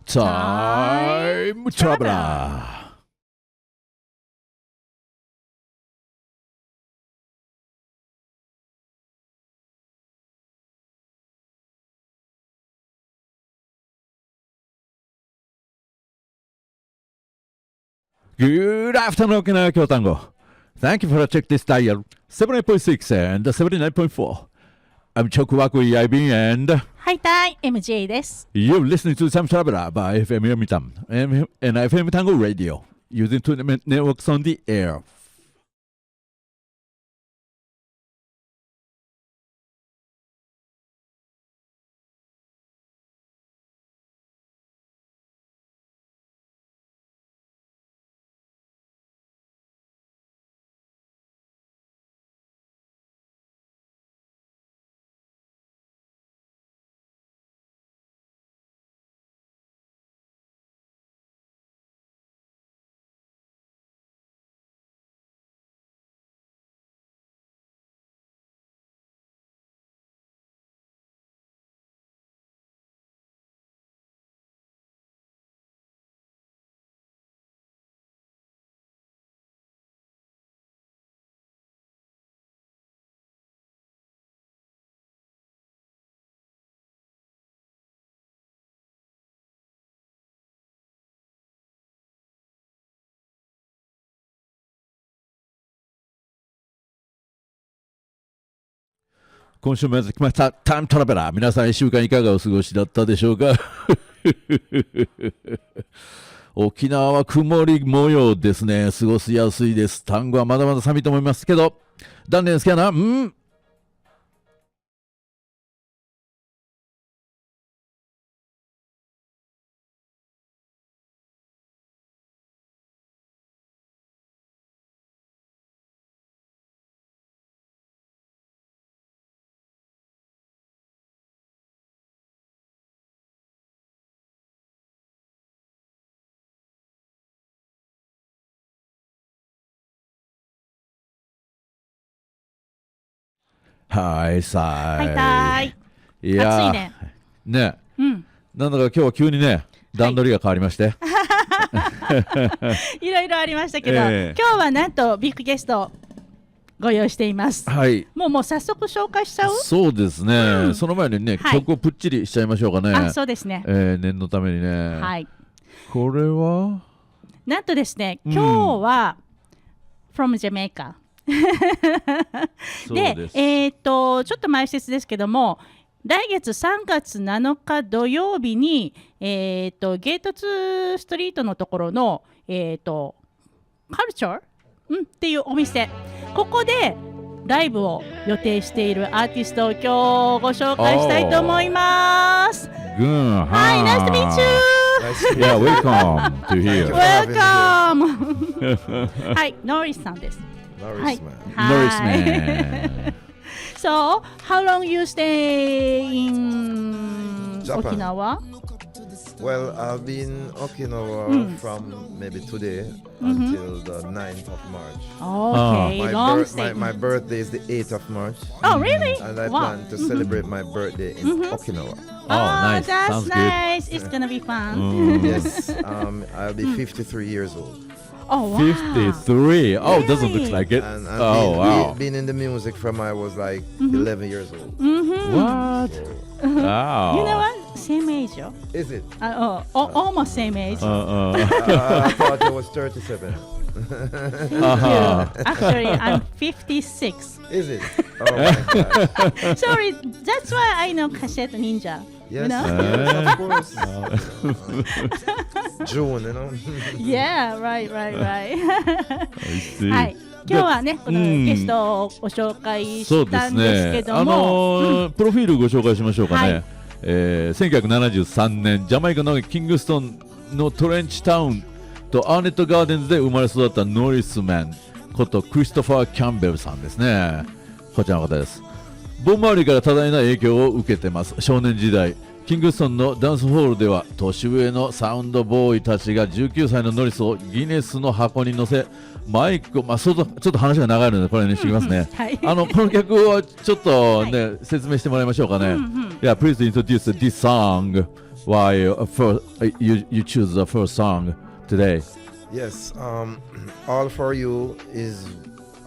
Time Traveler. Good afternoon, Okinawa Kyotango. Thank you for checking this dial 78.6 and 79.4. I'm Chokuwaku IB and はいたい MJ です。 you're listening to Time Traveler by FM Yomitan and FM Tango Radio using tournament networks on the air.今週もやってきましたタイムトラベラー。皆さん1週間いかがお過ごしだったでしょうか沖縄は曇り模様ですね。過ごしやすいです。単語はまだまだ寒いと思いますけど、断念好きやな。はいさはいたい。いや暑いね。ね、うん。なんだか今日は急にね段取りが変わりまして、いろいろありましたけど、ええ今日はなんとビッグゲストをご用意しています。はいもう早速紹介しちゃう？そうですね、うんその前にね、はい曲をぷっちりしちゃいましょうかね。あ、そうですね。念のためにね、はい。これはなんとですね、うん今日は、from Jamaica そうで、です。ちょっと前説ですけども、来月3月7日土曜日に、ゲート2ストリートのところの、カルチャー、っていうお店、ここでライブを予定しているアーティストを今日ご紹介したいと思います。Good. はい、Nice to meet you! Yeah, welcome to here. Welcome! はい、ノリスさんです。はい Norris man. So, how long you stay in Japan. Okinawa? Well, I'll be in Okinawa from maybe today until the 9th of March. Okay, long stay. My birthday is the 8th of March. Oh, really? And I Wow. plan to celebrate my birthday in Okinawa. Oh, nice. That's Sounds good. nice. It's gonna be fun. Yes, I'll be 53 years old. Oh, wow. 53. Oh, doesn't look like it. And Oh, wow. been in the music from I was like 11 years old. What? Wow. You know what? Same age, yo. Is it? Almost same age. I thought I was 37. Actually, I'm 56. Is it? Oh my God. Sorry, that's why I know Cassette Ninja. Yes, You know? yes, of course. June, you know. Yeah, right. は I い。今日はね、このゲストをご紹介そうでしたんですすね。けども、プロフィールご紹介しましょうかね。はい1973年、ジャマイカのキングストンのトレンチタウンとアーネットガーデンズで生まれ育ったノリスマンことクリストファー・キャンベルさんですね。こちらの方です。ボン・マーリーから多大な影響を受けてます。少年時代キングストンのダンスホールでは年上のサウンドボーイたちが19歳のノリスをギネスの箱に乗せマイクを、ちょっと話が長いのでこれにしてきますね。はい。この曲をちょっとね、説明してもらいましょうかね。Yeah, please introduce this song why you choose the first song today. Yes, All For You is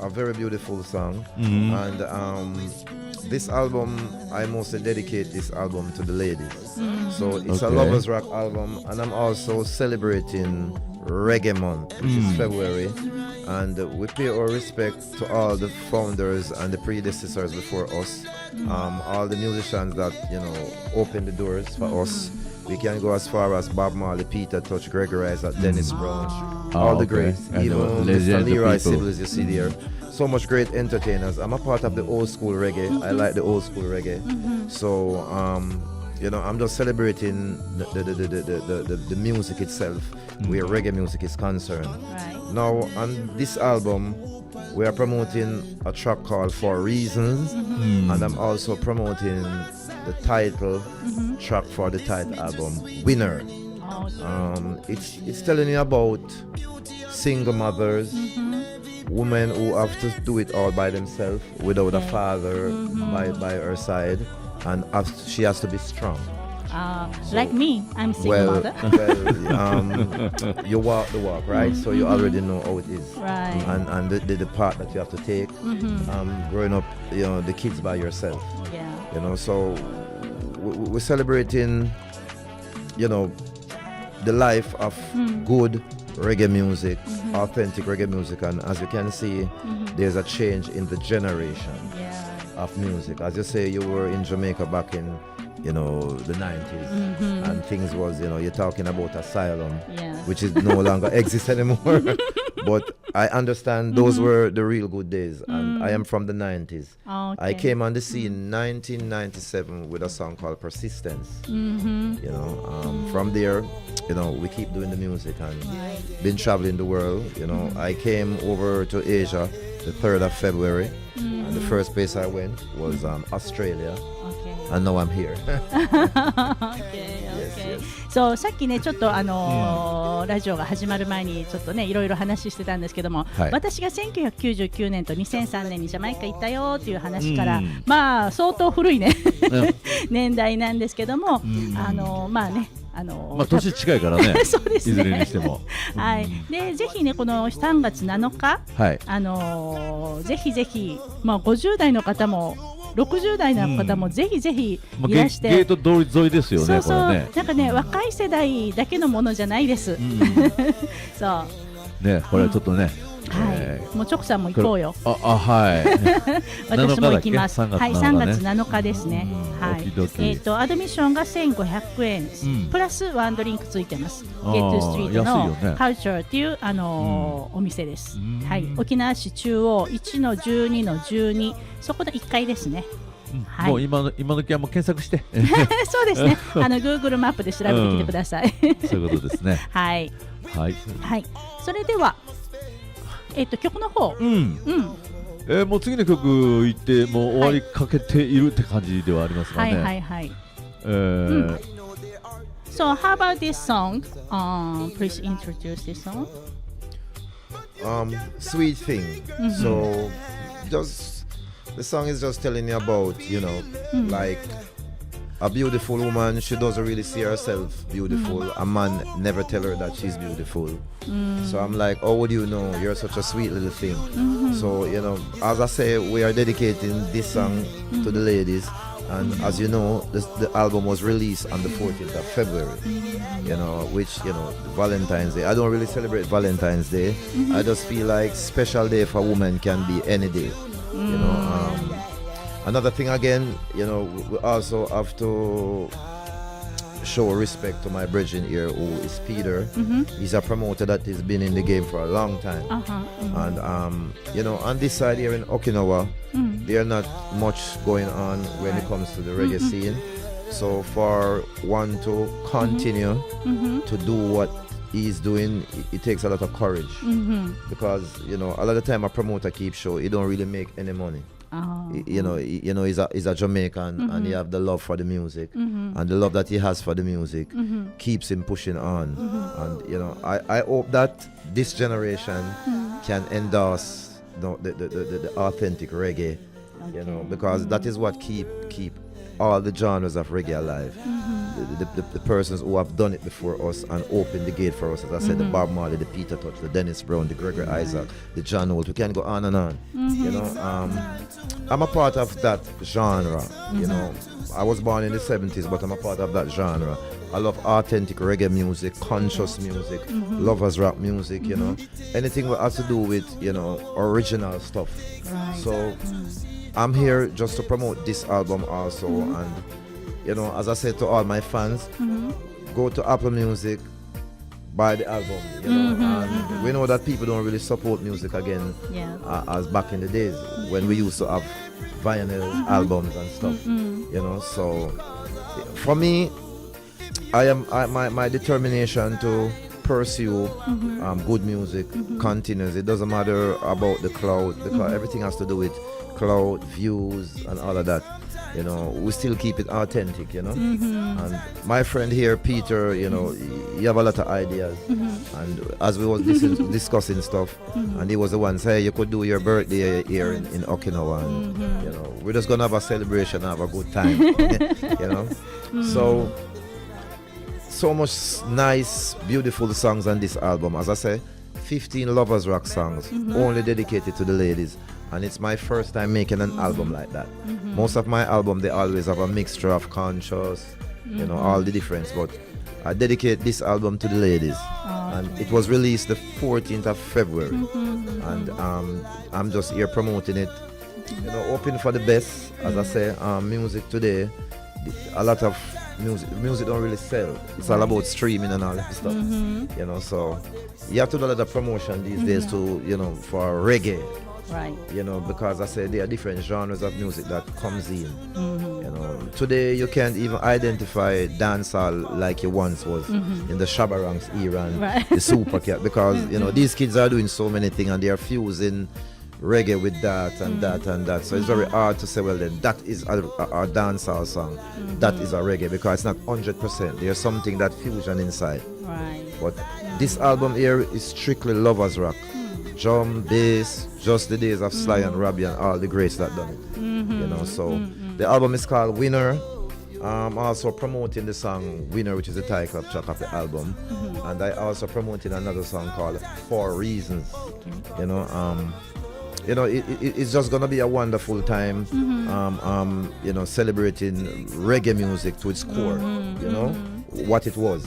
a very beautiful song. And this album, I mostly dedicate this album to the ladies. So it's a Okay. lovers rock album, and I'm also celebrating Reggae Month, which is February. And we pay our respect to all the founders and the predecessors before us, all the musicians that opened the doors for us. We can go as far as Bob Marley, Peter Tosh, Gregory Isaac, Dennis Brown, all the okay. greats, And even legend Mr. Leroy people. Sibbles you see there. So much great entertainers. I'm a part of the old school reggae. I like the old school reggae. So I'm just celebrating the music itself, where reggae music is concerned. Right. Now on this album, we are promoting a track called For Reasons, and I'm also promoting the title track for the title album, Winner. It's telling you about single mothers, women who have to do it all by themselves without a father by her side, and she has to be strong. Like me, I'm single Well, mother. you walk the walk, right? So you already know how it is, Right. and the part that you have to take, growing up, the kids by yourself. Yeah. So we're celebrating, the life of good reggae music, authentic reggae music, and as you can see, there's a change in the generation Yeah. of music. As you say, you were in Jamaica back in, the 90s, and things was, you're talking about Asylum, Yeah. which is no longer exists anymore. But I understand those were the real good days, and I am from the 90s. Okay. I came on the scene in 1997 with a song called Persistence. From there, we keep doing the music and been traveling the world. I came over to Asia the 3rd of February, and the first place I went was Australia, Okay. and now I'm here. Okay, Yes, okay. yes. そうさっきねちょっとラジオが始まる前にちょっとねいろいろ話してたんですけども、はい私が1999年と2003年にジャマイカ行ったよっていう話から、うんまあ相当古いねうん年代なんですけども、んまあねまあ年近いからねそうですねいずれにしても。はい、でぜひねこの3月7日、はい。ぜひぜひ、まあ、50代の方も60代の方もぜひぜひまあいらして、ゲート通り沿いですよね、そうそう、これね。なんかね若い世代だけのものじゃないです、そうはね、これちょっとね。い、もうチョクさんも行こうよはい。私も行きます7日だっけはい、3月7日ですね、はい、オキドキアドミッションが1500円、プラスワンドリンクついてます。あー Get to Street の安いよねカルチャーっていう、お店です、うんはい、沖縄市中央 1-12-12 そこの1階ですね。はいもう今時はもう検索してそうですね。Google マップで調べてきてください。そういうことですね。はい、はい。はい。それでは、曲の方、うん。もう次の曲行ってもう終わりかけているって感じではありますがはいはね。いはい。So how about this song? Please introduce this song. Sweet Thing. So the song is just telling you about, like a beautiful woman, she doesn't really see herself beautiful. A man never tell her that she's beautiful. So I'm like, oh, would you know, you're such a sweet little thing. So, as I say, we are dedicating this song to the ladies. And as you know, the album was released on the 14th of February, which, Valentine's Day. I don't really celebrate Valentine's Day. I just feel like special day for women can be any day. Another thing again, we also have to show respect to my brethren here, who is Peter. He's a promoter that has been in the game for a long time. And on this side here in Okinawa, there's not much going on when it comes to the reggae scene. So for one to continue to do what he's doing, it takes a lot of courage. Because a lot of time a promoter keeps show, he don't really make any money. He's a Jamaican, and he have the love for the music, and the love that he has for the music keeps him pushing on. And I hope that this generation can endorse the authentic reggae, because that is what keep all the genres of reggae alive. the persons who have done it before us and opened the gate for us. As I said, the Bob Marley, the Peter Tosh, the Dennis Brown, the Gregory Isaac, the John Holt. We can go on and on. You know, I'm a part of that genre. You know, I was born in the 70s, but I'm a part of that genre. I love authentic reggae music, conscious music, lovers rock music, you know. Anything that has to do with, you know, original stuff. Right. So I'm here just to promote this album also. And, you know, as I said to all my fans, go to Apple Music, buy the album, you know. And we know that people don't really support music again Yeah. as back in the days when we used to have vinyl albums and stuff, you know. So for me, my determination to pursue good music continues. It doesn't matter about the cloud, because everything has to do with cloud, views, and all of that. You know, we still keep it authentic, you know. And my friend here, Peter, you know, he have a lot of ideas. And as we was discussing stuff, and he was the one say, you could do your birthday here in Okinawa, and you know, we're just gonna have a celebration, have a good time, you know. So much nice, beautiful songs on this album. As I say, 15 lovers rock songs, only dedicated to the ladies. And it's my first time making an album like that. Most of my album, they always have a mixture of conscious, you know, all the difference. But I dedicate this album to the ladies. And it was released the 14th of February. And I'm just here promoting it, you know, hoping for the best. As I say, music today, a lot of music don't really sell. It's all about streaming and all that stuff, you know. So you have to do a lot of promotion these days to, you know, for reggae. Right. You know, because I say there are different genres of music that comes in. You know, today you can't even identify dancehall like you once was in the Shabba Ranks era and the Super Cat, because you know these kids are doing so many things and they are fusing reggae with that and that and that. So it's very hard to say, well then that is a dancehall song, that is a reggae, because it's not 100%. There's something that fusion inside. Right. But this album here is strictly lovers rock. Drum, bass, just the days of Sly and Robbie and all the greats that done it. You know, so the album is called Winner. I'm also promoting the song Winner, which is the title track of the album. And I also promoted another song called For Reasons. You know, it's just gonna be a wonderful time. You know, celebrating reggae music to its core. You know, what it was.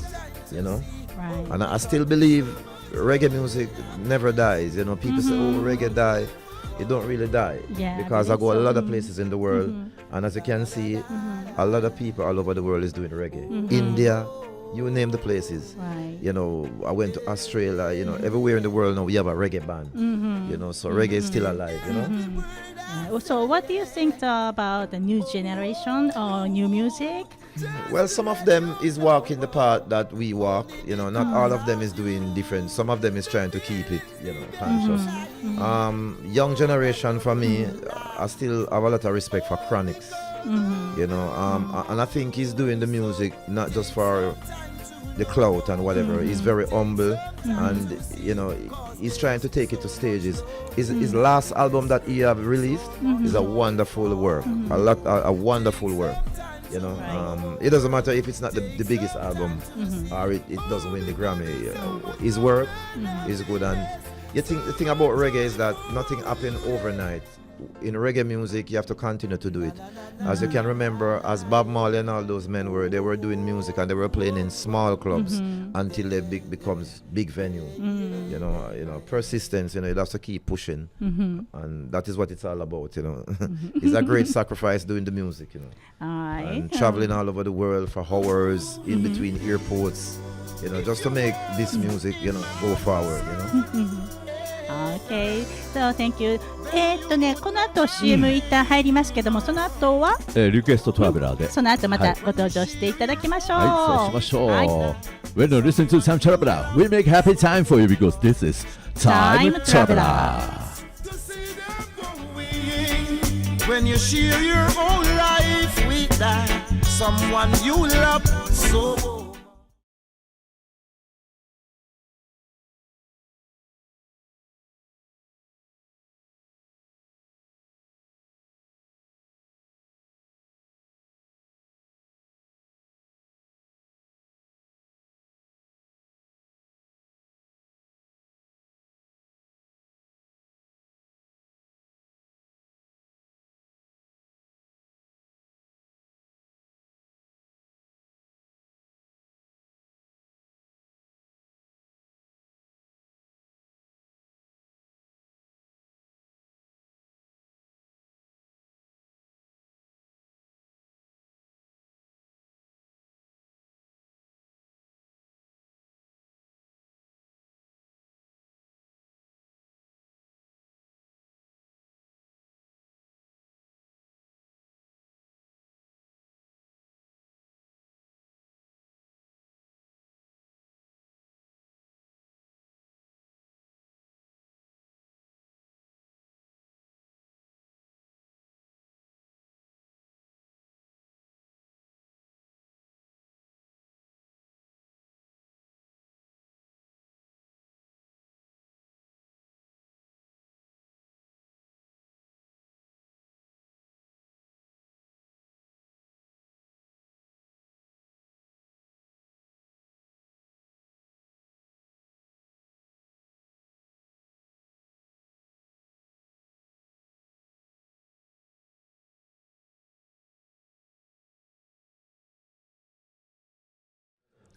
You know, Right. and I still believe reggae music never dies. You know, people say, oh, reggae die. It don't really die. Yeah, because but I go a it's, lot of places in the world, and as you can see, a lot of people all over the world is doing reggae. India, you name the places. Right. You know, I went to Australia, you know, everywhere in the world now we have a reggae band. You know, so reggae is still alive, you know. So what do you think about the new generation or new music? Well, some of them is walking the path that we walk. You know, not all of them is doing different. Some of them is trying to keep it, you know, conscious. Young generation for me, I still have a lot of respect for Chronix. You know, and I think he's doing the music not just for the clout and whatever. He's very humble, and you know, he's trying to take it to stages. His last album that he have released is a wonderful work, a wonderful work. You know, it doesn't matter if it's not the biggest album or it doesn't win the Grammy. His work is good, and the thing about reggae is that nothing happened overnight. In reggae music, you have to continue to do it. As you can remember, as Bob Marley and all those men they were doing music and they were playing in small clubs until they becomes big venue. You know, persistence. You know, you have to keep pushing, and that is what it's all about. You know, it's a great sacrifice doing the music. You know, All right. and traveling all over the world for hours in between airports. You know, just to make this music, you know, go forward. You know. Okay, so thank you.この後 CM 一旦入りますけども、その後はリクエストトラベラーで。その後またご登場していただきましょう。はい、そうしましょう。はい When you listen to Time Traveler, we make happy time for you because this is Time Time Traveler. When you share your whole life with that someone you love so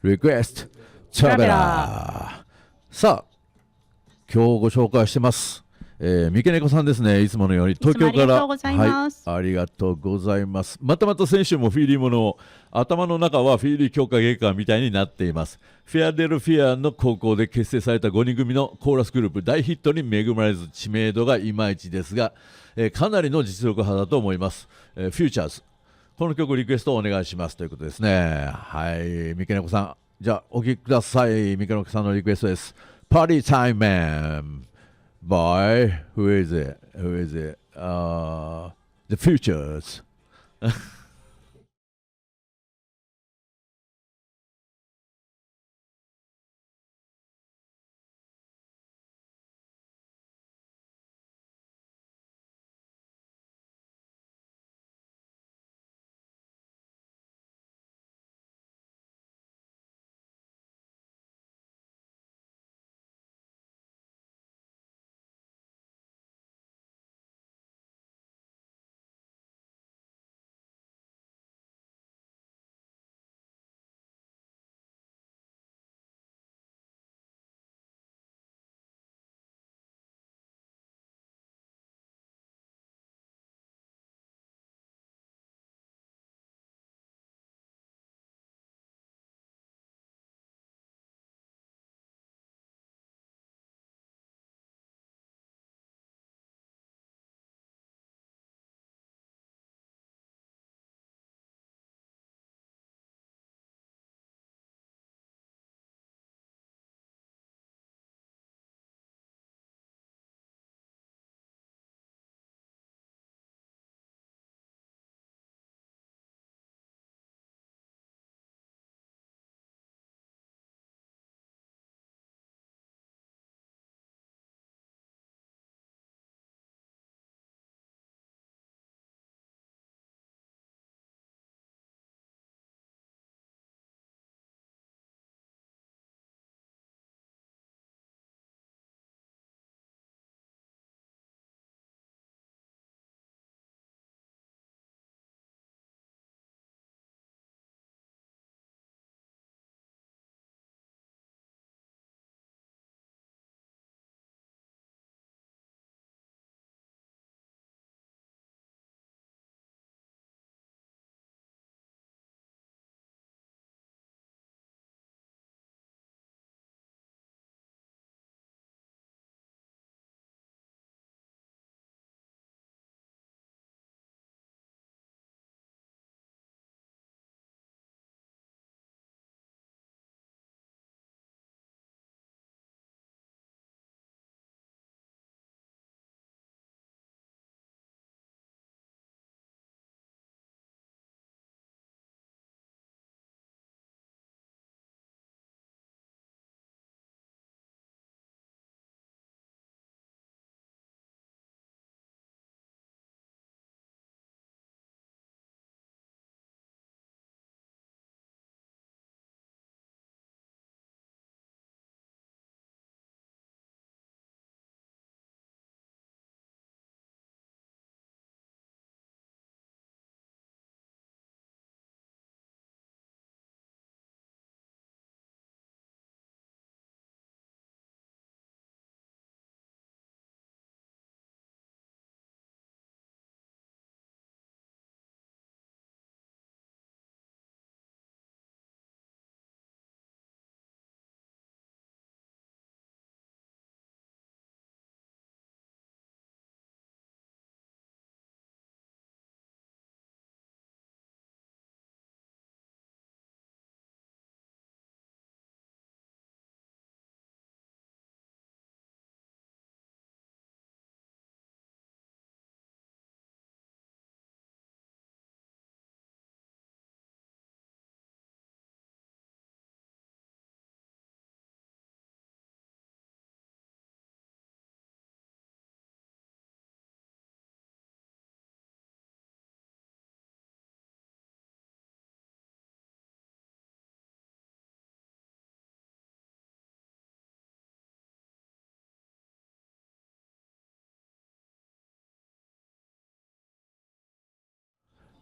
リクエストトラベラー。さあ、今日ご紹介してます。三毛猫さんですね。いつものように東京から。ありがとうございます。はい、ありがとうございます。また先週もフィーリーもの頭の中はフィーリー強化月間みたいになっています。フィアデルフィアの高校で結成された5人組のコーラスグループ、大ヒットに恵まれず知名度がいまいちですが、かなりの実力派だと思います。フューチャーズ。この曲リクエストをお願いしますということですね。はい、三毛猫さん。じゃあお聴きください。三毛猫さんのリクエストです。Party Time Man by who is it? Who is it? The Futures.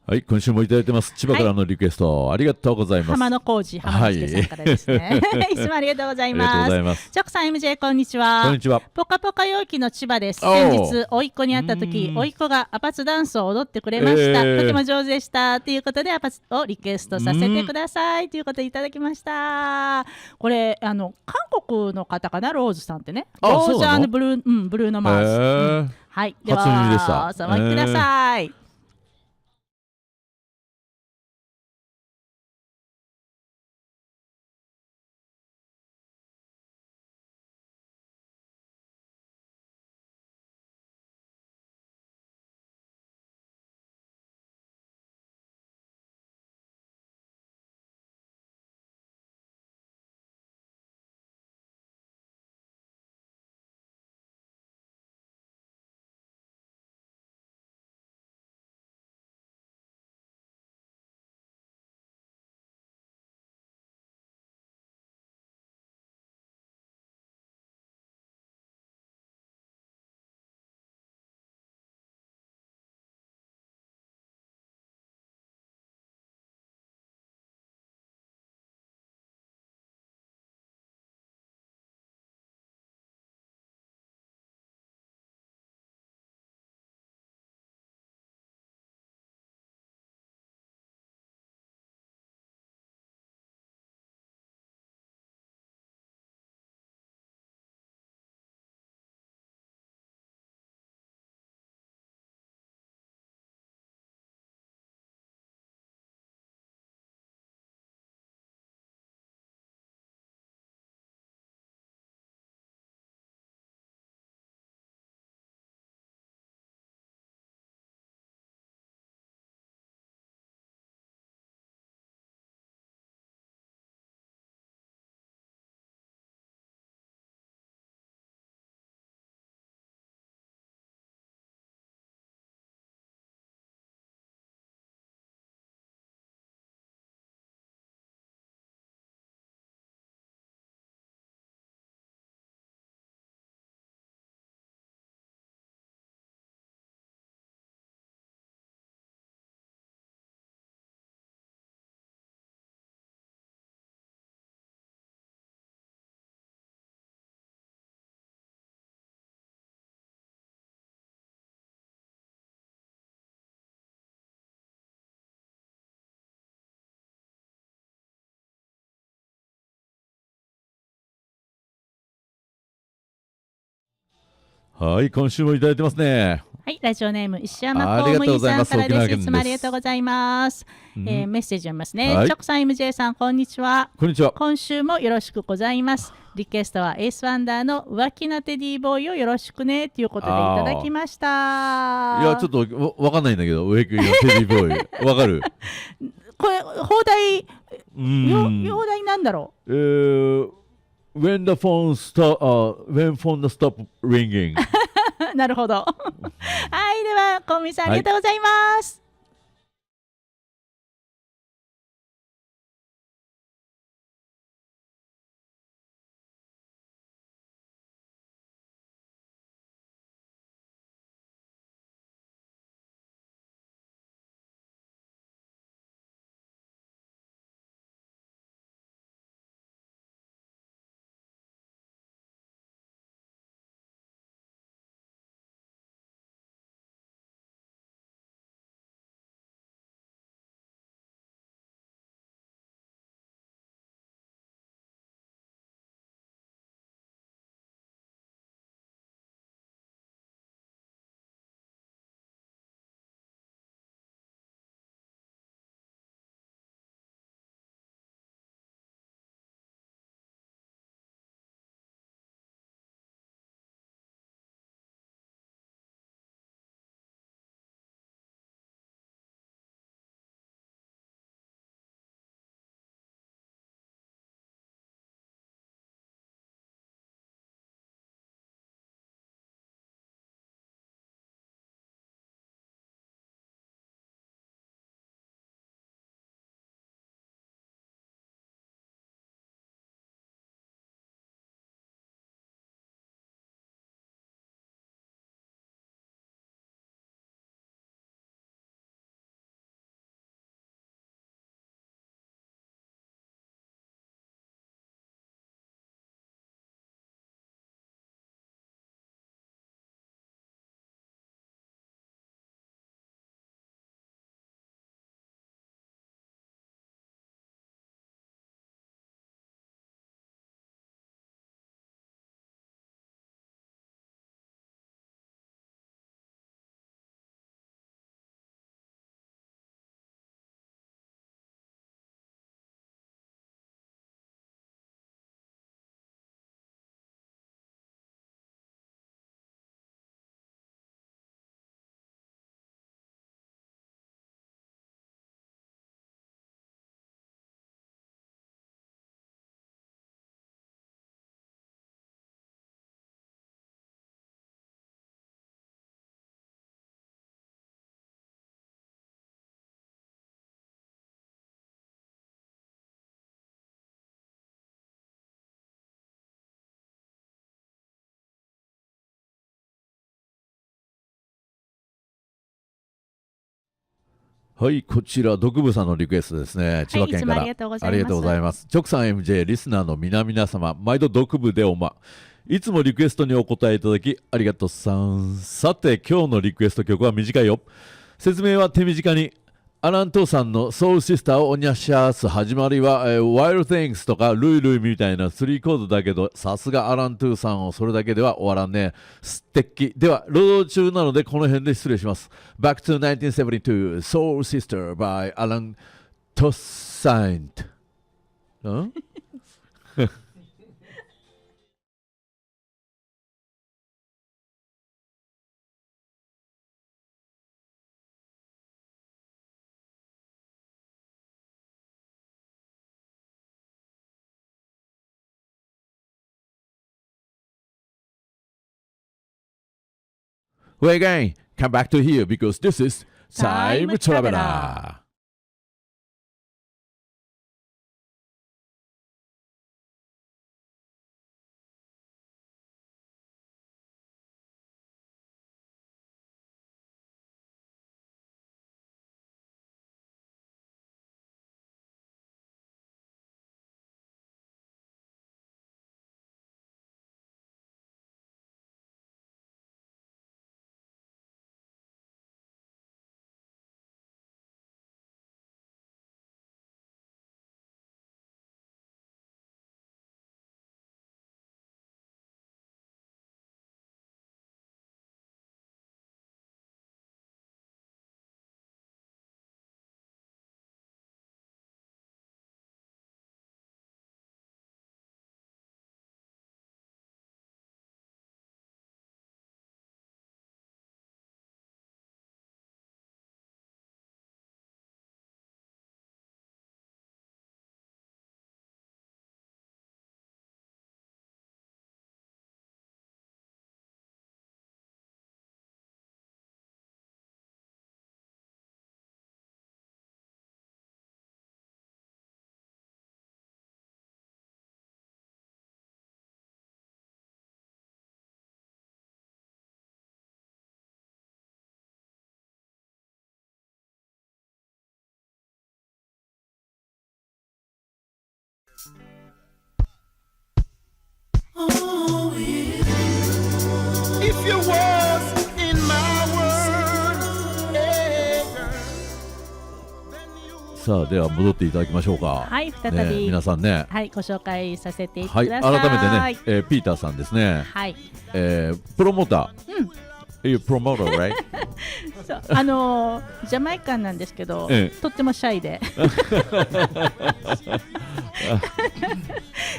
はい、今週もいただいてます。千葉からのリクエスト、ありがとうございます。浜野浩二浜之助さんからですね、い、つもありがとうございありがとうます。ございます。チョコさん MJ こんにちは。こんにちは。ポカポカ陽気の千葉です。おー先日甥っ子に会った時、甥っ子がアパツダンスを踊ってくれました、とても上手でしたということでアパツをリクエストさせてくださいということでいただきました。これ韓国の方かな、ローズさんってね、あローそうなのズブルー、ブルーノマーズ、はい、では初耳でしたお触りください。はい、今週もいただいてますね。はい、ラジオネーム石山ありがとうございます公務員さんからです。沖縄県ですいつもありがとうございます。メッセージ読みますね。はいチョコさん MJ さんこんにちは。こんにちは。今週もよろしくございます。リクエストはエースワンダーの浮気なテディボーイをよろしくねということでいただきました。いや、ちょっとわかんないんだけど、植木のテディボーイ。わかる？これ放題放題なんだろう。When the phone stop ringing なるほど。はい、では公務員さんありがとうございます。はい、こちら独部さんのリクエストですね。千葉県から、いつもありがとうございます。ありがとうございます。直さん MJ リスナーの皆様、毎度独部でいつもリクエストにお答えいただきありがとうさん。さて今日のリクエスト曲は短いよ。説明は手短に。アラン・トーさんのソウルシスターをおにゃしゃーす。始まりは、Wild Things とかルイルイみたいな3コードだけど、さすがアラン・トゥーさんをそれだけでは終わらんね。素敵。では、労働中なのでこの辺で失礼します。Back to 1972 Soul Sister by Alan Toussaint。んWell, again, come back to here because this is Time Traveler. If you was in my world, hey girl, then you さあ、では戻っていただきましょうか。はい再びね、皆さんね。はいご紹介させてくだはい、さい。改めてね、ピーターさんですね。はい。プロモーター。プロモーター、right? そうジャマイカンなんですけど、ええとってもシャイで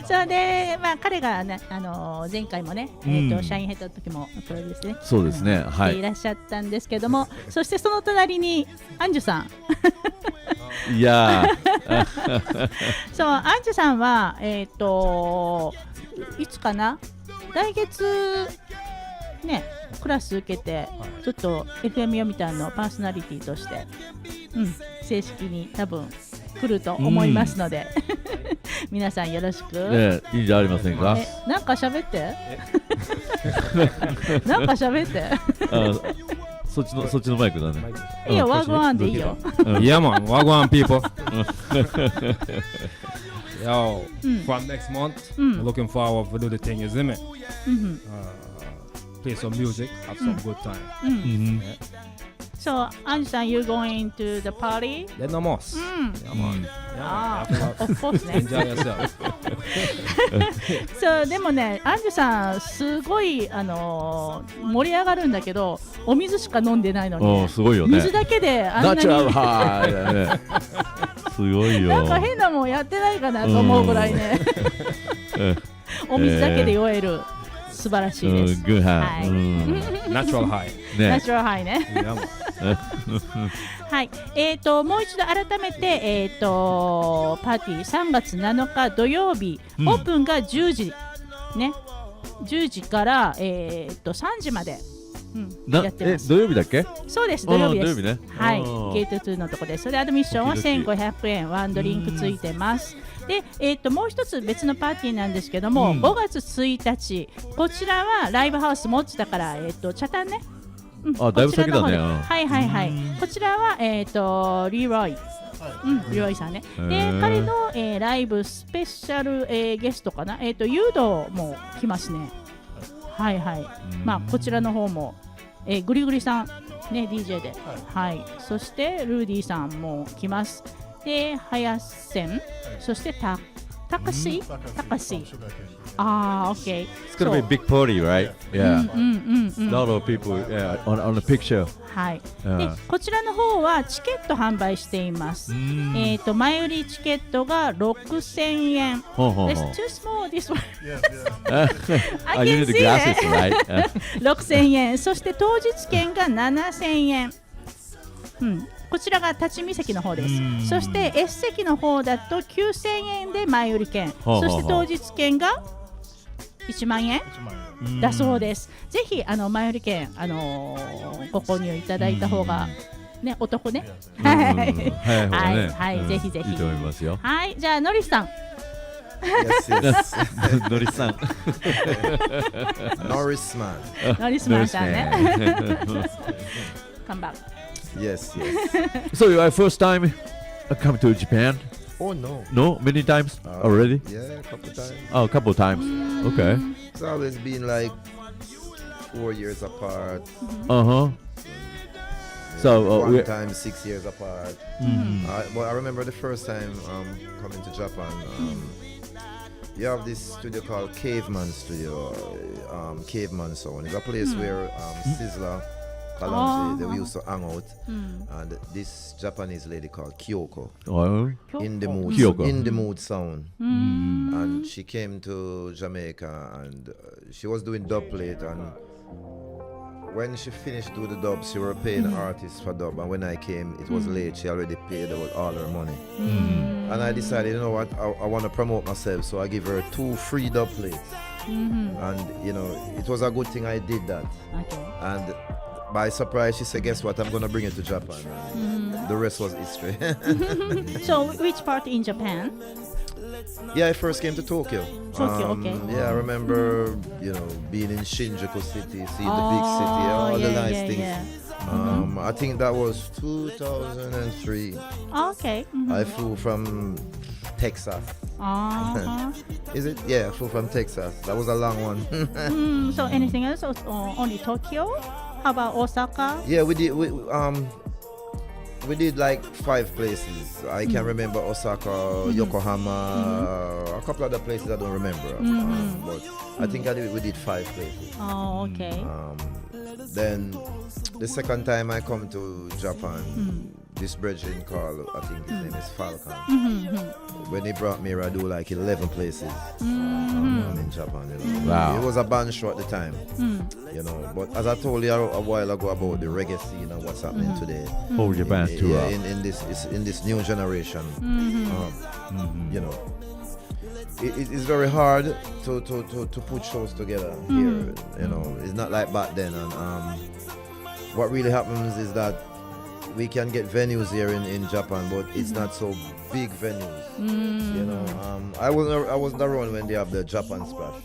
それで、まあ、彼が、ね前回もね、シャインヘッドの時もプロデュースねそうですね、はいしていらっしゃったんですけども、そしてその隣にアンジュさんいやそうアンジュさんはいつかな来月ねクラス受けて、ちょっと FM 読みたいのパーソナリティとして、正式に多分来ると思いますので、皆さんよろしく、ね、いいじゃありませんか。なんか喋ってなんか喋ってそっちのマイクだね。いいよ、ワゴンでいいよ。Yeah, man. Wagwan people. Yo, from next month, looking forward to do the thing, isn't it? Play some music, have some good time. So, Anju-san, you going to the party? Let no more. Yeah, man. Of course ね。 Enjoy yourself. そうでもね、アンジュさんすごい盛り上がるんだけど、お水しか飲んでないのに、すごいよね。水だけであんなにナチュラルハイだね。すごいよ。なんか変なもんやってないかなと思うぐらいね。お水だけで酔える。素晴らしいです。グーハはい。Natural high. ナチュラルハイね。 Yeah, man. はい。もう一度改めてパーティー3月7日土曜日、オープンが10時ね。10時から3時まで。やってます。土曜日だっけ？そうです、土曜日です。土曜日ね。はい、ゲート2のとこです。それアドミッションは1500円、ワンドリンクついてます。で、もう一つ別のパーティーなんですけども、5月1日、こちらはライブハウスモッチだから、チャタンね。あ、だいぶ先だね。こちらの方ではいはいはい。こちらはリーロイ。リロイさんね。で、彼の、ライブスペシャル、ゲストかな。ユードも来ますね。はいはい。まあこちらの方も、グリグリさんね DJ で、はい。そしてルーディさんも来ます。で、ハヤセン、そしてタカシ。Ah, okay. It's gonna be a big party, right? Yeah. A lot of people, yeah, on the picture. はい。で、こちらの方はチケット販売しています。前売りチケットが6000円。It's too small, this one. I You can need the see glasses, it. right? 6000円。そして当日券が7000円。こちらが立ち見席の方です。そして S 席の方だと9000円で前売り券。そして当日券が1万円だそうです。ぜひ前売り券、ご購入いただいた方がね、お得ね。はい、ぜひぜひ。いいと思いますよ。はい、じゃあノリスさん。Yes, yes. ノリさん。Norris man. ノリスマンさんね。Come back. Yes, yes. So your first time come to Japan? Oh no. No, many times already. Yeah, a couple times. Oh, a couple times. Okay. It's always been like 4 years apart. So one time 6 years apart. But I remember the first time coming to Japan. You have this studio called Caveman Studio, Caveman Sound. It's a place where Sizzla, Kalonji, they used to hang out. And this Japanese lady called Kyoko, in the mood, Kyoko. in the mood sound. And she came to Jamaica and she was doing dub plate. And when she finished doing the dub, she were paying artists for dub. And when I came, it was late. She already paid all her money. And I decided, you know what, I want to promote myself. So I give her 2 free dub plates. And, you know, it was a good thing I did that. Okay. And by surprise, she said, guess what, I'm going to bring it to Japan. The rest was history. So which part in Japan? Yeah, I first came to Tokyo. Tokyo, okay. Yeah, I remember, you know, being in Shinjuku City, seeing the big city, all the nice things. I think that was 2003. Okay. I flew from Texas. Is it? Yeah, I flew from Texas. That was a long one. So anything else? Or only Tokyo? How about Osaka? Yeah, we did like 5 places. I can remember Osaka, Yokohama, a couple other places I don't remember. But I think we did 5 places. Oh, okay. Then the second time I come to Japan, this brethren called, I think his name is Falcon. When he brought me, I do like 11 places in Japan. You know. Wow. It was a band show at the time, you know. But as I told you a while ago about the reggae scene and what's happening today, whole Japan tour. Yeah, in this new generation, you know. It's very hard to put shows together here. You know, it's not like back then. And what really happens is that we can get venues here in Japan, but it's not so big venues. You know, I wasn't around when they have the Japan Splash,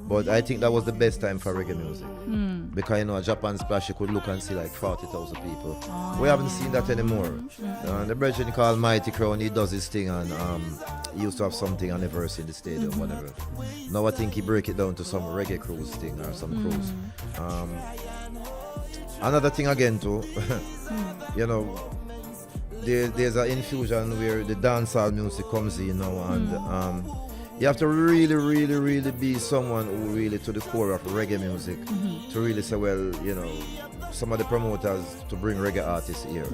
but I think that was the best time for reggae music because you know a Japan Splash you could look and see like 40,000 people. We haven't seen that anymore. The brethren called Mighty Crown, he does his thing, and he used to have something I never see in the stadium, whatever. Now I think he break it down to some reggae cruise thing or some cruise. Another thing again too, you know, there's an infusion where the dancehall music comes in now, and you have to really be someone who really to the core of reggae music to really say, well, you know, some of the promoters to bring reggae artists here.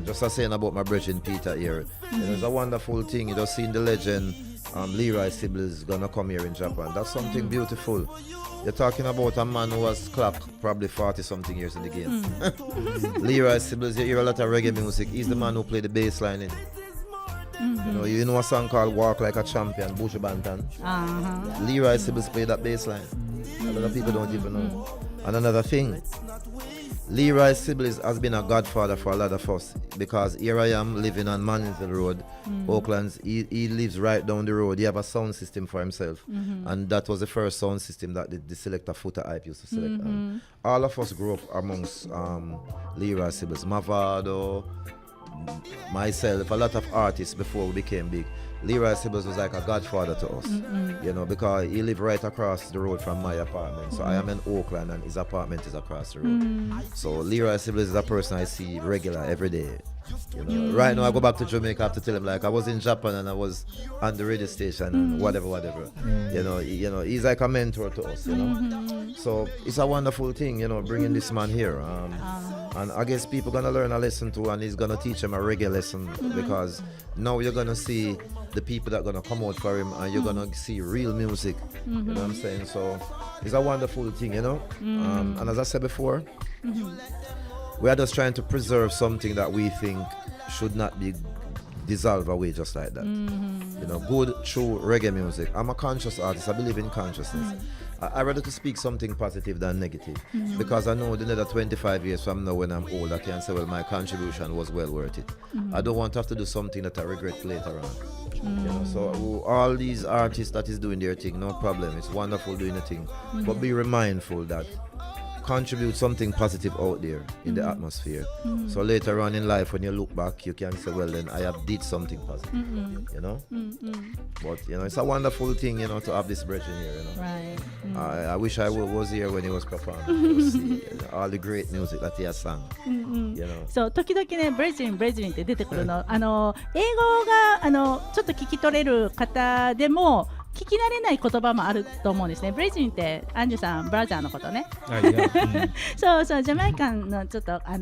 Just as saying about my brethren Peter here, you know, it's a wonderful thing. You just seen the legend Leroy Sibbles gonna come here in Japan. That's something beautiful. You're talking about a man who has clapped probably 40 something years in the game. Leroy Sibbles, you hear a lot of reggae music. He's the man who played the bass line in. You know a song called Walk Like a Champion, Buju Banton. Leroy Sibbles played that bass line. A lot of people don't even know. And another thing, Leroy Sibbles has been a godfather for a lot of us because here I am living on Manningsville Road, Oaklands. He lives right down the road. He have a sound system for himself, and that was the first sound system that the selector Footer Hype used to select. And all of us grew up amongst Leroy Sibbles, Mavado, myself, a lot of artists before we became big. Leroy Sibbles was like a godfather to us, you know, because he lived right across the road from my apartment. So I am in Oakland and his apartment is across the road. So Leroy Sibbles is a person I see regular every day. You know, right now I go back to Jamaica, I have to tell him like I was in Japan and I was on the radio station and whatever. You know, he's like a mentor to us, you know. So it's a wonderful thing, you know, bringing this man here. And I guess people gonna learn a lesson too, and he's gonna teach them a reggae lesson because now you're gonna see the people that are gonna come out for him, and you're gonna see real music. You know what I'm saying? So it's a wonderful thing, you know. And as I said before, we are just trying to preserve something that we think should not be dissolved away just like that. You know, good, true reggae music. I'm a conscious artist. I believe in consciousness. I rather to speak something positive than negative because I know the another 25 years from now when I'm old I can say, well, my contribution was well worth it. I don't want to have to do something that I regret later on. You know, so all these artists that is doing their thing, no problem. It's wonderful doing the thing, but be mindful that contribute something positive out there in the atmosphere. So later on in life, when you look back, you can say, well, then I have did something positive. You know, but you know, it's a wonderful thing, you know, to have this brethren here. You know, Right. I wish I was here when he was performing to see all the great music that he has sung. You know. そう時々ねブレジリンって出てくるの、英語がちょっと聞き取れる方でも聞き慣れない言葉もあると思うんですね。ブレジリンってアンジュさんブラザーのことね。そうそうジャマイカンのちょっと言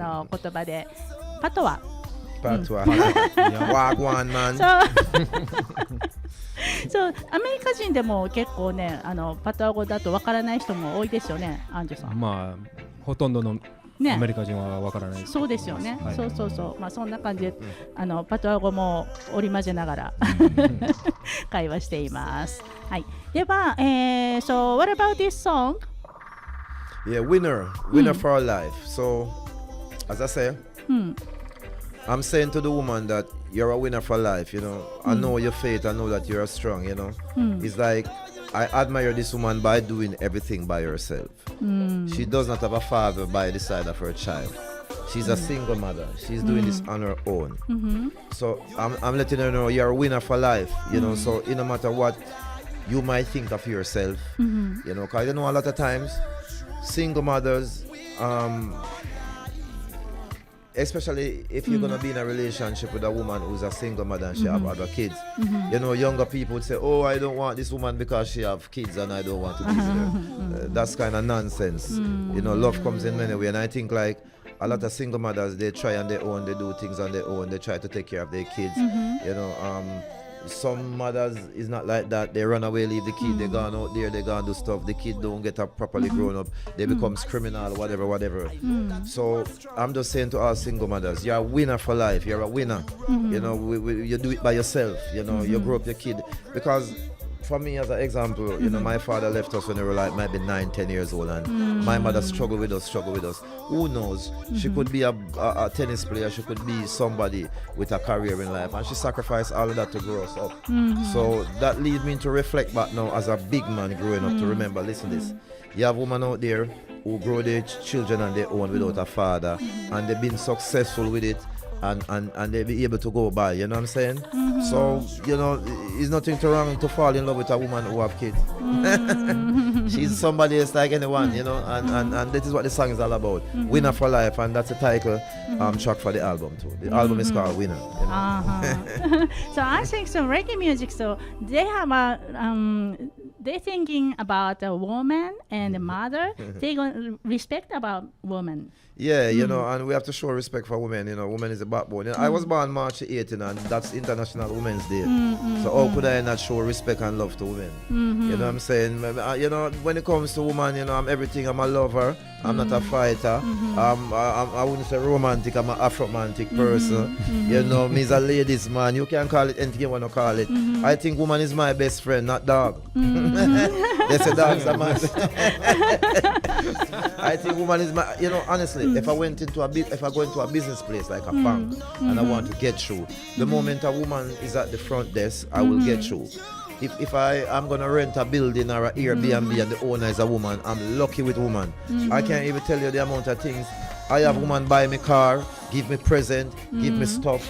葉でパトワ。ワーワンマン。そうアメリカ人でも結構ねパトワ語だとわからない人も多いですよね、アンジュさん。まあほとんどのね、アメリカ人はわからない。そうですよね。はい、そうまあそんな感じでパトワ語も織り交ぜながら会話しています。はい。ではso what about this song? Yeah, winner for our life. So as I say, I'm saying to the woman that you're a winner for life, you know. I know your faith, I know that you're strong, you know. It's like I admire this woman by doing everything by herself. She does not have a father by the side of her child. She's a single mother. She's doing this on her own. So I'm letting her know you're a winner for life, you know. So no matter what you might think of yourself, you know, because you know a lot of times single mothers, especially if you're going to be in a relationship with a woman who's a single mother and she have other kids. You know, younger people would say, oh, I don't want this woman because she have kids and I don't want to be with her. That's kind of nonsense. You know, love comes in many ways. And I think like a lot of single mothers, they try on their own, they do things on their own, they try to take care of their kids. You know, some mothers is not like that. They run away, leave the kid, they gone out there, they gone do stuff, the kid don't get up properly grown up, they becomes criminal, whatever. So I'm just saying to all single mothers, you're a winner for life, you're a winner. You know, you do it by yourself, you know, you grow up your kid. Because for me, as an example, you know, my father left us when we were like maybe 9-10 years old, and my mother struggled with us. Who knows? She could be a tennis player, she could be somebody with a career in life, and she sacrificed all of that to grow us up. So that leads me to reflect back now as a big man growing up to remember, listen this, you have women out there who grow their children on their own without a father, and they've been successful with it. And they be able to go by, you know what I'm saying? So, you know, it's nothing too wrong to fall in love with a woman who have kids. She's somebody else like anyone, you know, and this is what the song is all about. Winner for life, and that's the title track for the album too. The album is called Winner. You know? So I think so reggae music, so they have they're thinking about a woman and a mother. They gonna respect about woman. Yeah, you know, and we have to show respect for women. You know, women is the backbone. You know, I was born March 18, and that's International Women's Day. So how could I not show respect and love to women? You know what I'm saying? You know, when it comes to woman, you know, I'm everything. I'm a lover. I'm not a fighter. I wouldn't say romantic. I'm an Afro-romantic person. You know, me's a ladies man. You can call it anything you want to call it. I think woman is my best friend, not dog. They say dogs are mad. I think woman is my, honestly, if I go into a business place like a bank and I want to get through, the moment a woman is at the front desk, I will get through. If I'm gonna rent a building or an Airbnb and the owner is a woman, I'm lucky with woman. I can't even tell you the amount of things. I have woman buy me car, give me present, give me stuff.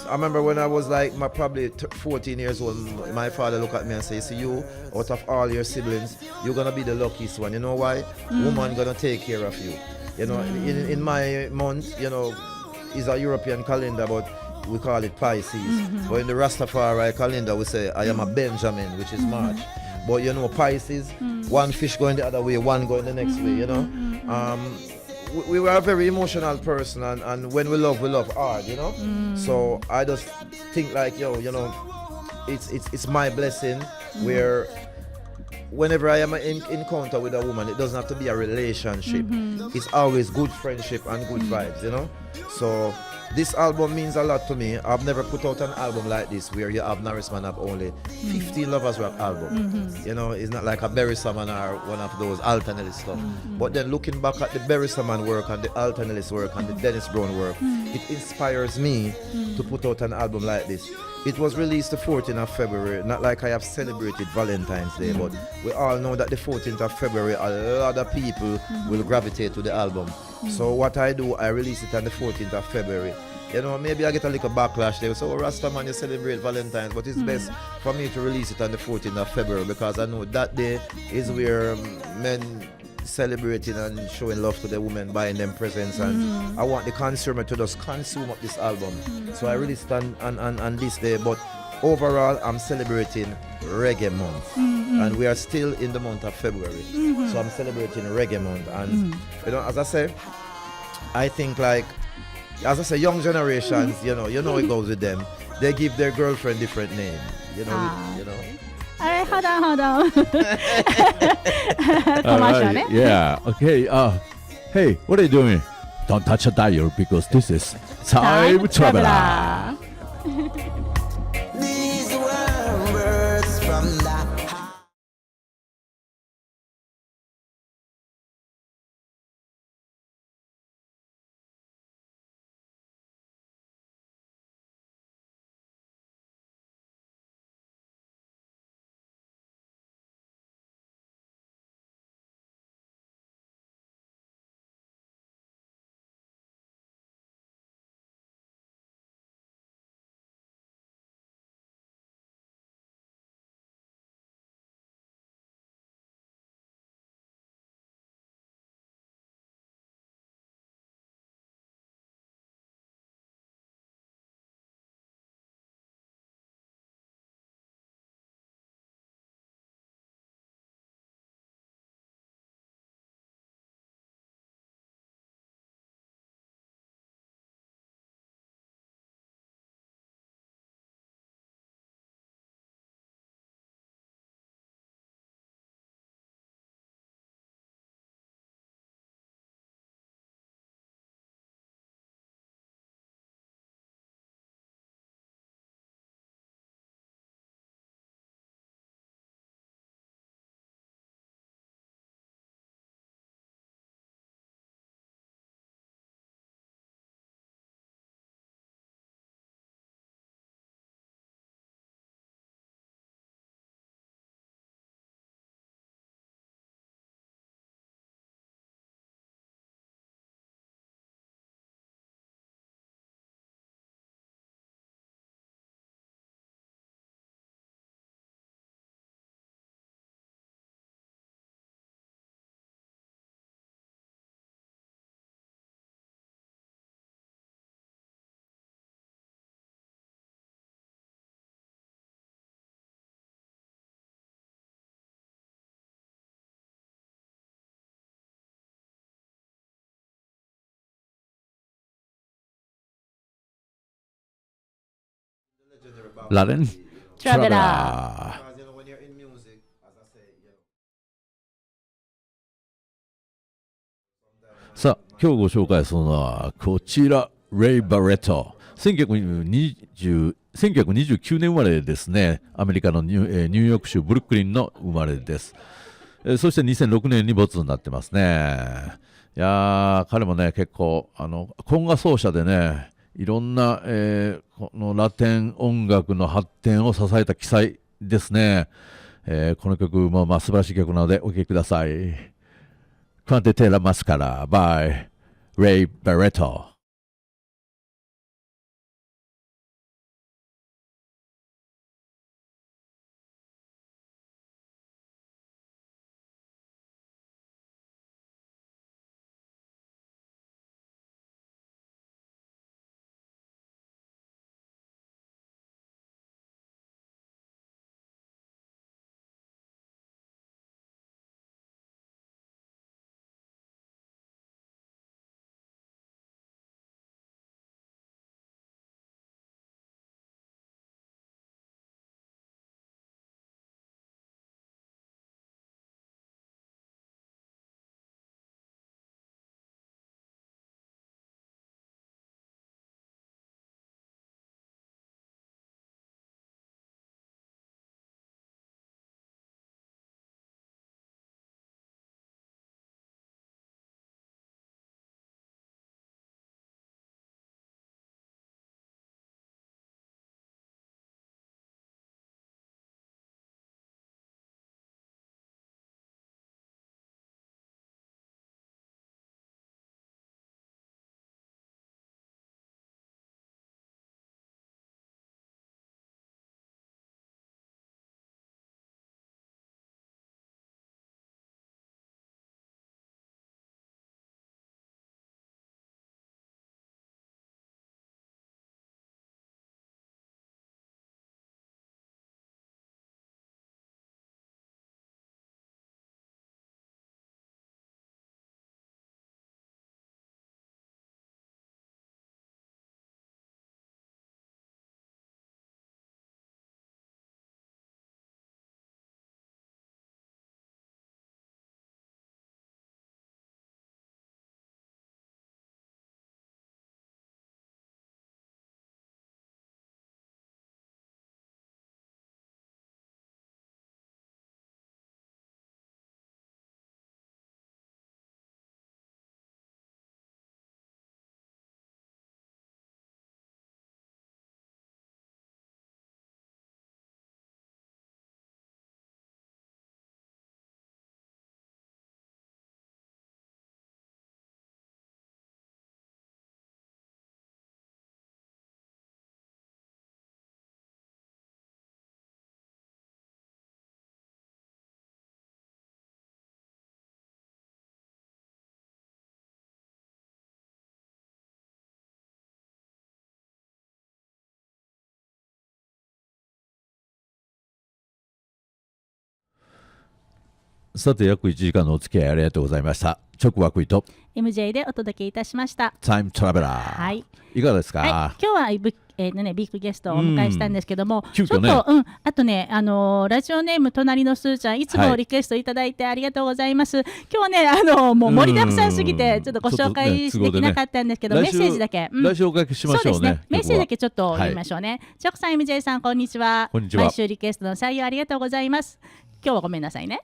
I remember when I was like probably 14 years old, my father looked at me and said, see you, out of all your siblings, you're gonna be the luckiest one. You know why? Woman gonna take care of you. In my month, is a European calendar, but we call it Pisces. But in the Rastafari calendar, we say I am a Benjamin, which is March. But Pisces, one fish going the other way, one going the next way. We were a very emotional person, and when we love hard. So I just think like it's my blessing where whenever I am in encounter with a woman, it doesn't have to be a relationship. It's always good friendship and good vibes. So this album means a lot to me. I've never put out an album like this where you have Norris Man have only 15 Lovers Rock album. It's not like a Berry Saman or one of those alternate stuff. But then looking back at the Berry Saman work and the alternate work and the Dennis Brown work, it inspires me to put out an album like this. It was released the 14th of February, not like I have celebrated Valentine's Day, but we all know that the 14th of February, a lot of people will gravitate to the album. So what I do, I release it on the 14th of February. Maybe I get a little backlash there. So, Rasta man, you celebrate Valentine's, but it's best for me to release it on the 14th of February because I know that day is where men celebrating and showing love to the women, buying them presents, and I want the consumer to just consume up this album. So I released it on this day, but overall I'm celebrating Reggae Month, and we are still in the month of February. So I'm celebrating Reggae Month, and as I say, I think young generations, it goes with them. They give their girlfriend different name, Alright, hold on. Commercial, eh? Yeah. Okay. Hey, what are you doing? Don't touch a dial because this is Time Traveler. These were words from the Latin Traveler. when you're in music, as I say, さあ、今日ご紹介するのはこちら、レイ・バレット。1921 1929年生まれですね。アメリカのニューヨーク州ブルックリンの生まれです。そして2006年に没になってますね。いやー、彼もね、結構コンガ奏者でね、いろんな、このラテン音楽の発展を支えた奇才ですね。この曲も素晴らしい曲なのでお聴きください。Quante te la Mascara by Ray Barretto。さて、約1時間のお付き合いありがとうございました。直枠井と MJ でお届けいたしました。タイムトラベラー。はい。いかがですか？はい、今日はビッグゲストをお迎えしたんですけども、急遽ね、ちょっと、あとね、ラジオネーム隣のすーちゃん、いつもリクエストいただいてありがとうございます。今日はね、もう盛りだくさんすぎて、ちょっとご紹介できなかったんですけど、メッセージだけ。来週おかけしましょうね。そうですね。メッセージだけちょっと読みましょうね。チョクさん、MJ さん、こんにちは。こんにちは。毎週リクエストの採用ありがとうございます。今日はごめんなさいね。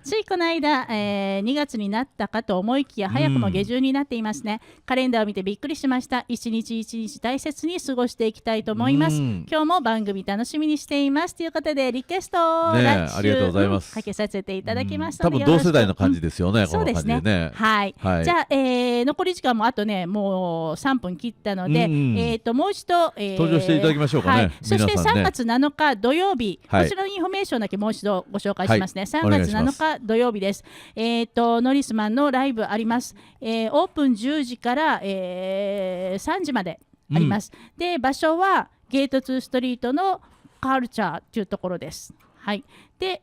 ついこの間、2月になったかと思いきや早くも下旬になっていますね。カレンダーを見てびっくりしました。一日一日大切に過ごしていきたいと思います。今日も番組楽しみにしていますということでリクエストを来週、ありがとうございます。かけさせていただきましたので、多分同世代の感じですよね。そうですね。はい。じゃあ、残り時間もあとねもう3分切ったので、もう一度、登場していただきましょうかね。そして3月7日土曜日、こちらのインフォメーションだけもう一度ご紹介しますね。3月7日土曜日です。ノリスマンのライブあります。オープン10時から、3時まであります。で、場所はゲート2ストリートのカルチャーというところです。はい。で、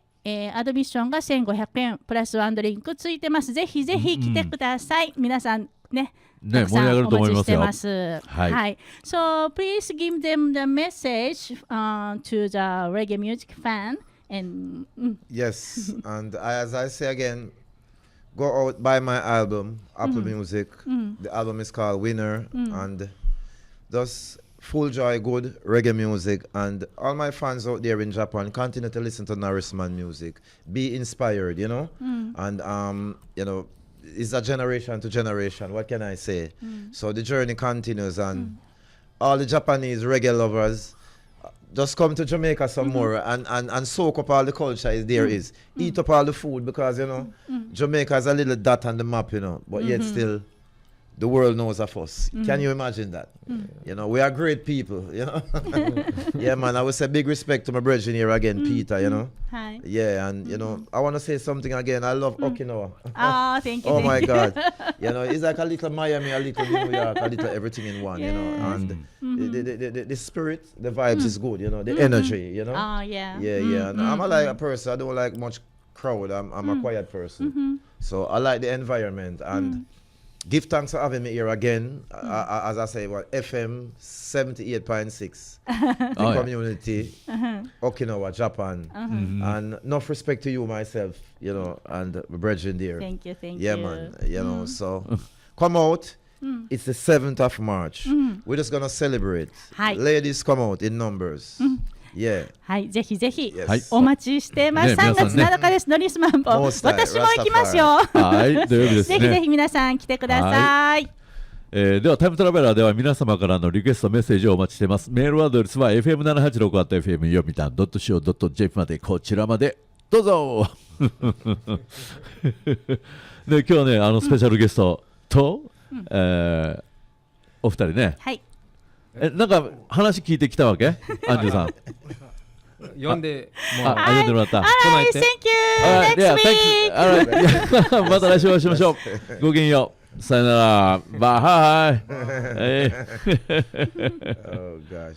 アドミッションが1500円プラスワンドリンクついてます。ぜひぜひ来てください。皆さんね。盛り上がると思いますよ。はい。So please give them the message to the reggae music fan. And yes, and as I say again, go out buy my album, Apple Music. The album is called Winner, and just full joy, good reggae music, and all my fans out there in Japan, continue to listen to Norrisman music. Be inspired, you know, and you know, it's a generation to generation. What can I say? So the journey continues, and all the Japanese reggae lovers. Just come to Jamaica some more and soak up all the culture is. Eat up all the food because, you know, Jamaica is a little dot on the map, you know, but yet still the world knows of us. Can you imagine that? You know, we are great people, you know. Yeah, man, I would say big respect to my brethren here again, Peter, you know. Hi. Yeah, and, you know, I want to say something again. I love Okinawa. Oh, thank you. Oh, thank my you. God. You know, it's like a little Miami, a little New York, a little everything in one, you know. And the spirit, the vibes is good, you know, the energy, you know. Oh, yeah. Yeah. And I'm a person, I don't like much crowd. I'm a quiet person. So I like the environment and give thanks for having me here again. As I say, FM 78.6, the community, Okinawa, Japan. And enough respect to you myself, you know, and my brethren there. Thank you. Yeah, man. You know, so come out. It's the 7th of March. We're just going to celebrate. Hi. Ladies come out in numbers. Yeah. はい、ぜひぜひ Yes. お待ちしてます。ね3月皆さんね7日です。ノリスマンボ。モースター私も行きますよ。はい、土曜日ですぜひぜね。ひ皆さん来てください。ではタイムトラベラーでは皆様からのリクエストメッセージをお待ちしています。メールアドレスは fm786@fm 読みたん .co.jp までこちらまでどうぞ。で今日はねスペシャルゲストと、お二人ね。はい。なんか話聞いてきたわけ？アンジュさん。呼んでもう読んでもらった。はい、Thank you! Yeah, Next week! thanks. また来週お会いしましょう。ごきげんよう。さよなら。バイ。Oh, gosh.